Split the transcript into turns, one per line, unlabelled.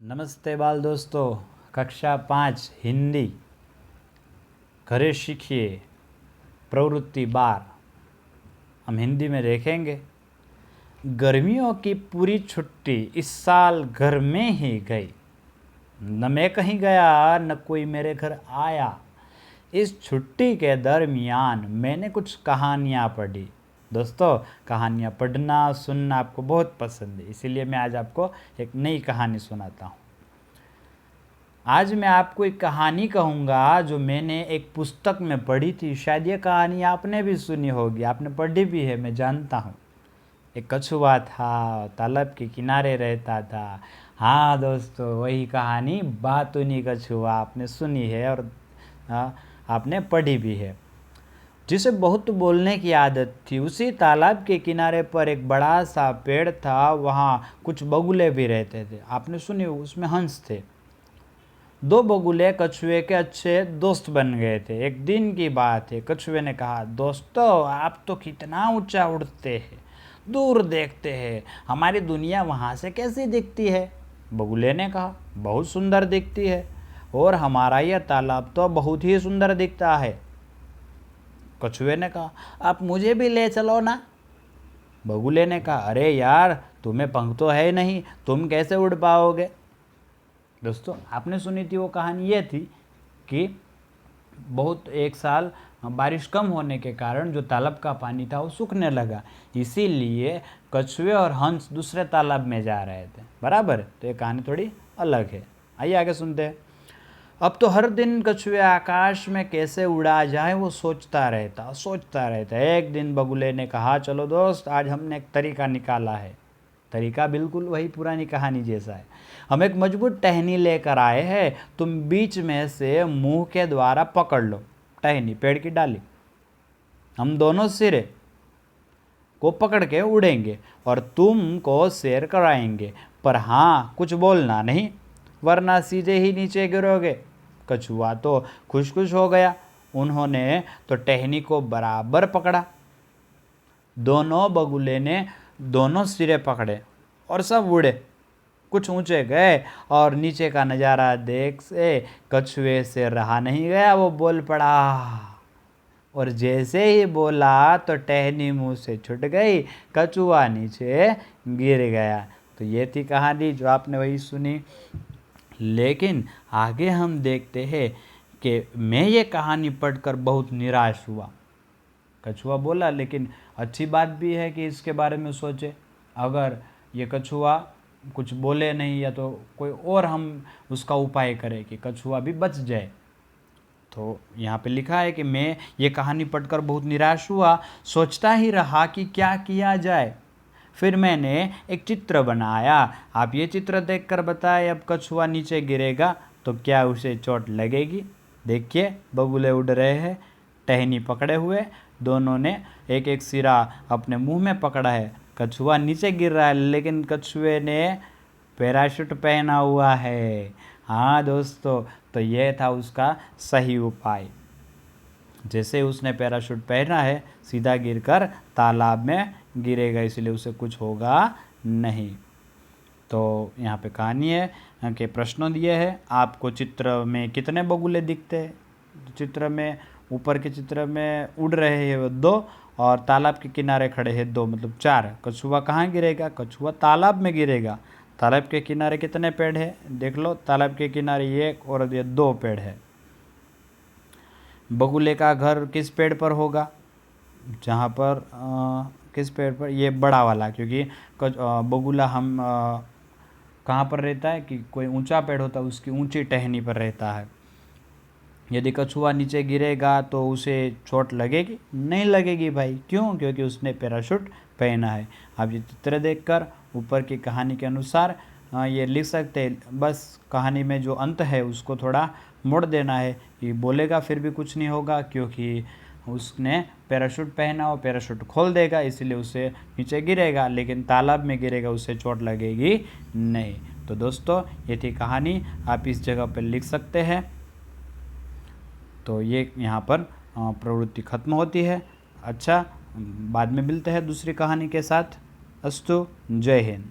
नमस्ते बाल दोस्तों, कक्षा 5 हिंदी घरे सीखिए प्रवृत्ति 12 हम हिंदी में देखेंगे। गर्मियों की पूरी छुट्टी इस साल घर में ही गई, न मैं कहीं गया न कोई मेरे घर आया। इस छुट्टी के दरमियान मैंने कुछ कहानियाँ पढ़ी। दोस्तों, कहानियाँ पढ़ना सुनना आपको बहुत पसंद है, इसीलिए मैं आज आपको एक नई कहानी सुनाता हूँ। आज मैं आपको एक कहानी कहूँगा जो मैंने एक पुस्तक में पढ़ी थी। शायद ये कहानी आपने भी सुनी होगी, आपने पढ़ी भी है, मैं जानता हूँ। एक कछुआ था, तालाब के किनारे रहता था। हाँ दोस्तों, वही कहानी बातूनी कछुआ आपने सुनी है और आपने पढ़ी भी है, जिसे बहुत बोलने की आदत थी। उसी तालाब के किनारे पर एक बड़ा सा पेड़ था, वहाँ कुछ बगुले भी रहते थे। आपने सुनी, उसमें हंस थे। दो बगुले कछुए के अच्छे दोस्त बन गए थे। एक दिन की बात है, कछुए ने कहा, दोस्तों आप तो कितना ऊंचा उड़ते हैं, दूर देखते हैं, हमारी दुनिया वहाँ से कैसी दिखती है? बगुले ने कहा, बहुत सुंदर दिखती है, और हमारा यह तालाब तो बहुत ही सुंदर दिखता है। कछुए ने कहा, आप मुझे भी ले चलो ना। बगुले ने कहा, अरे यार, तुम्हें पंख तो है नहीं, तुम कैसे उड़ पाओगे? दोस्तों, आपने सुनी थी वो कहानी ये थी कि बहुत एक साल बारिश कम होने के कारण जो तालाब का पानी था वो सूखने लगा, इसीलिए कछुए और हंस दूसरे तालाब में जा रहे थे। बराबर, तो ये कहानी थोड़ी अलग है। आइए आगे सुनते हैं। अब तो हर दिन कछुए आकाश में कैसे उड़ा जाए वो सोचता रहता। एक दिन बगुले ने कहा, चलो दोस्त, आज हमने एक तरीका निकाला है। तरीका बिल्कुल वही पुरानी कहानी जैसा है। हम एक मजबूत टहनी लेकर आए हैं, तुम बीच में से मुंह के द्वारा पकड़ लो टहनी, पेड़ की डाली। हम दोनों सिरे को पकड़ के उड़ेंगे और तुमको सैर कराएंगे, पर हाँ, कुछ बोलना नहीं, वरना सीधे ही नीचे गिरोगे। कछुआ तो खुश हो गया। उन्होंने तो टहनी को बराबर पकड़ा। दोनों बगुले ने दोनों सिरे पकड़े और सब उड़े। कुछ ऊंचे गए और नीचे का नज़ारा देख से कछुए से रहा नहीं गया, वो बोल पड़ा। और जैसे ही बोला तो टहनी मुंह से छूट गई, कछुआ नीचे गिर गया। तो ये थी कहानी जो आपने वही सुनी। लेकिन आगे हम देखते हैं कि मैं ये कहानी पढ़कर बहुत निराश हुआ। कछुआ बोला, लेकिन अच्छी बात भी है कि इसके बारे में सोचे। अगर ये कछुआ कुछ बोले नहीं या तो कोई और हम उसका उपाय करें कि कछुआ भी बच जाए। तो यहाँ पे लिखा है कि मैं ये कहानी पढ़कर बहुत निराश हुआ, सोचता ही रहा कि क्या किया जाए। फिर मैंने एक चित्र बनाया। आप ये चित्र देखकर बताएं, अब कछुआ नीचे गिरेगा तो क्या उसे चोट लगेगी? देखिए, बगुले उड़ रहे हैं, टहनी पकड़े हुए, दोनों ने एक एक सिरा अपने मुंह में पकड़ा है। कछुआ नीचे गिर रहा है, लेकिन कछुए ने पैराशूट पहना हुआ है। हाँ दोस्तों, तो यह था उसका सही उपाय। जैसे उसने पैराशूट पहना है, सीधा गिरकर तालाब में गिरेगा, इसलिए उसे कुछ होगा नहीं। तो यहाँ पे कहानी है कि प्रश्न दिए हैं, आपको चित्र में कितने बगुले दिखते हैं? चित्र में, ऊपर के चित्र में उड़ रहे हैं वो 2 और तालाब के किनारे खड़े हैं 2, मतलब 4। कछुआ कहाँ गिरेगा? कछुआ तालाब में गिरेगा। तालाब के किनारे कितने पेड़ हैं? देख लो, तालाब के किनारे 1 और ये 2 पेड़ है। बगुले का घर किस पेड़ पर होगा? जहाँ पर किस पेड़ पर? ये बड़ा वाला, क्योंकि बगुला हम कहाँ पर रहता है कि कोई ऊंचा पेड़ होता है उसकी ऊंची टहनी पर रहता है। यदि कछुआ नीचे गिरेगा तो उसे चोट लगेगी? नहीं लगेगी भाई। क्यों? क्योंकि उसने पैराशूट पहना है। आप ये चित्र देखकर ऊपर की कहानी के अनुसार ये लिख सकते हैं। बस कहानी में जो अंत है उसको थोड़ा मोड़ देना है। ये बोलेगा फिर भी कुछ नहीं होगा, क्योंकि उसने पैराशूट पहना हो, पैराशूट खोल देगा, इसलिए उसे नीचे गिरेगा, लेकिन तालाब में गिरेगा, उससे चोट लगेगी नहीं। तो दोस्तों, ये थी कहानी, आप इस जगह पर लिख सकते हैं। तो ये यहाँ पर प्रवृत्ति खत्म होती है। अच्छा, बाद में मिलते हैं दूसरी कहानी के साथ। अस्तु, जय हिंद।